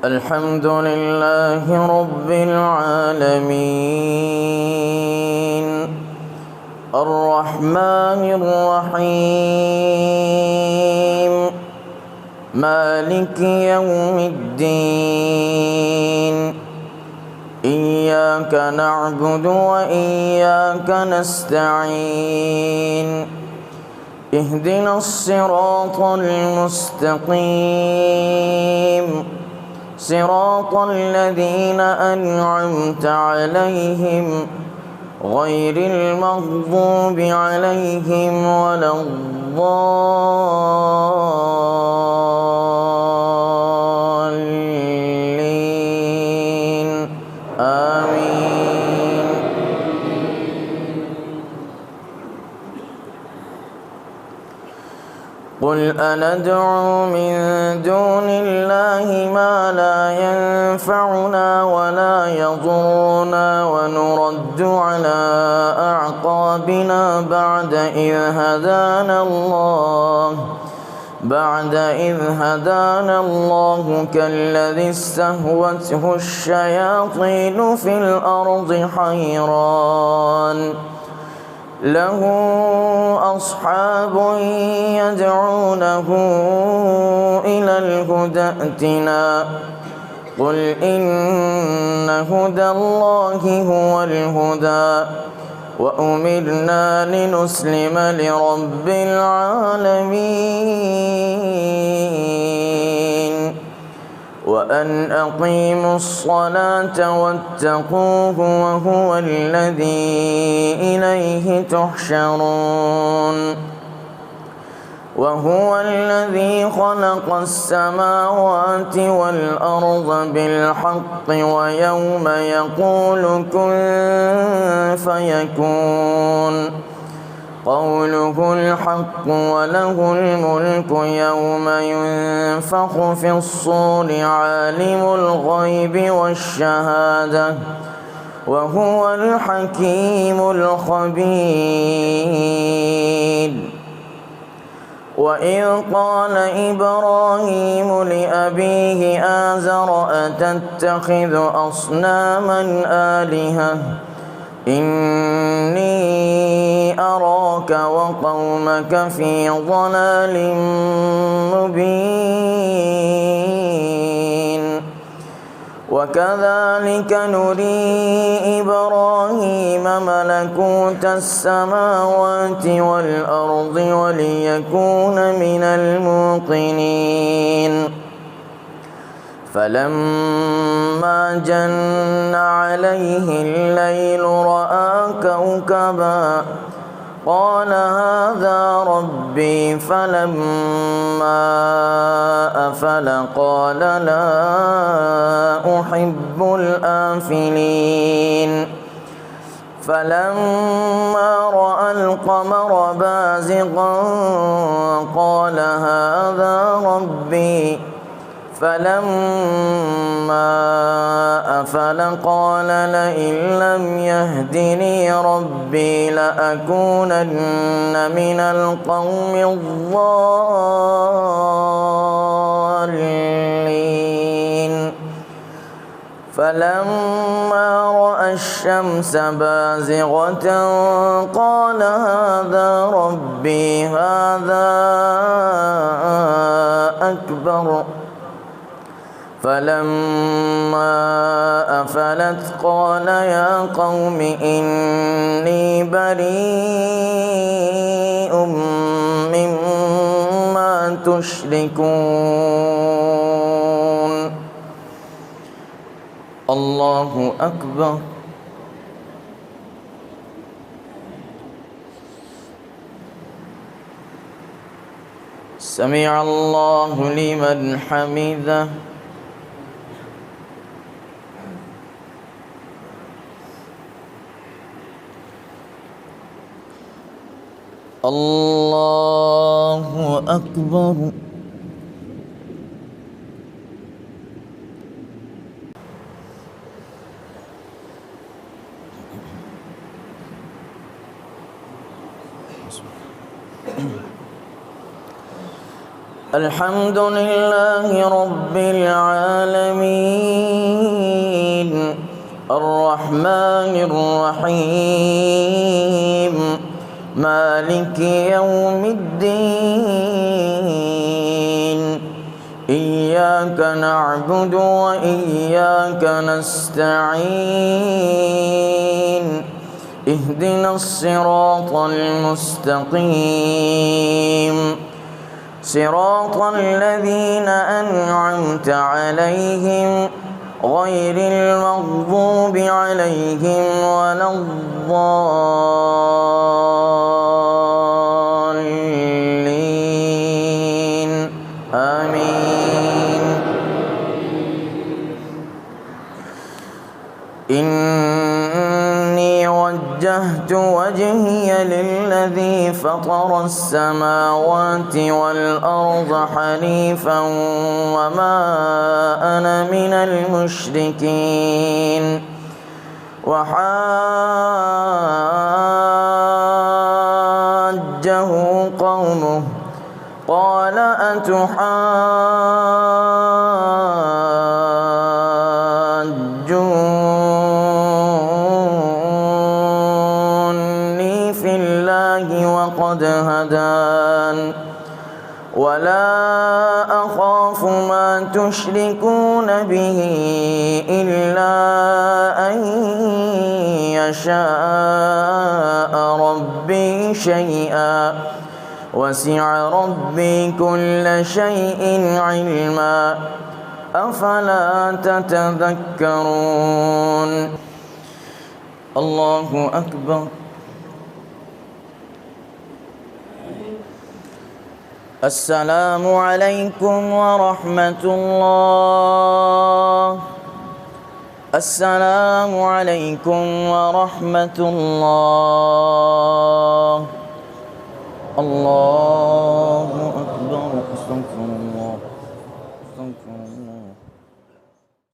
الحمد لله رب العالمين الرحمن الرحيم مالك يوم الدين إياك نعبد وإياك نستعين اهدنا الصراط المستقيم صراط الذين أنعمت عليهم غير المغضوب عليهم ولا الضالين آمين. قل أندعو من دون الله ما لا ينفعنا ولا يضرنا ونرد على أعقابنا بعد إذ هدانا الله كالذي استهوته الشياطين في الأرض حيران له أصحاب يدعونه إلى الهدى ائتنا قل إن هدى الله هو الهدى وأمرنا لنسلم لرب العالمين وأن أقيموا الصلاة واتقوه وهو الذي إليه تحشرون وهو الذي خلق السماوات والأرض بالحق ويوم يقول كن فيكون قوله الحق وله الملك يوم ينفخ في الصور عالم الغيب والشهادة وهو الحكيم الخبير. وإذ قال إبراهيم لأبيه آزر أتتخذ أصناما آلهة إني أراك وقومك في ضلال مبين وكذلك نري إبراهيم ملكوت السماوات والأرض وليكون من الموقنين فلما جن عليه الليل رأى كوكبا قال هذا ربي فلما أفل قال لا أحب الآفلين فلما رأى القمر بازغا قال هذا ربي فلما أفل قال لئن لم يهدني ربي لأكونن من القوم الضالين فلما رأى الشمس بازغة قال هذا ربي هذا أكبر فلما أفلت قال يا قوم إني بريء مما تشركون. الله أكبر. سمع الله لمن حمده. الله أكبر. الحمد لله رب العالمين الرحمن الرحيم مالك يوم الدين إياك نعبد وإياك نستعين اهدنا الصراط المستقيم صراط الذين أنعمت عليهم غير المغضوب عليهم ولا الضالين آمين. إني وجهت وجهي للذي فطر السماوات والأرض حنيفا وما أنا من المشركين. وحاجه قومه قال أتحاجوني في الله وقد هدان ولا أخاف ما تشركون به إلا أن يشاء ربي شيئا وسع ربي كل شيء علما أفلا تتذكرون. الله أكبر. السلام عليكم ورحمة الله. السلام عليكم ورحمة الله. الله أكبر. استغفر الله. استغفر الله.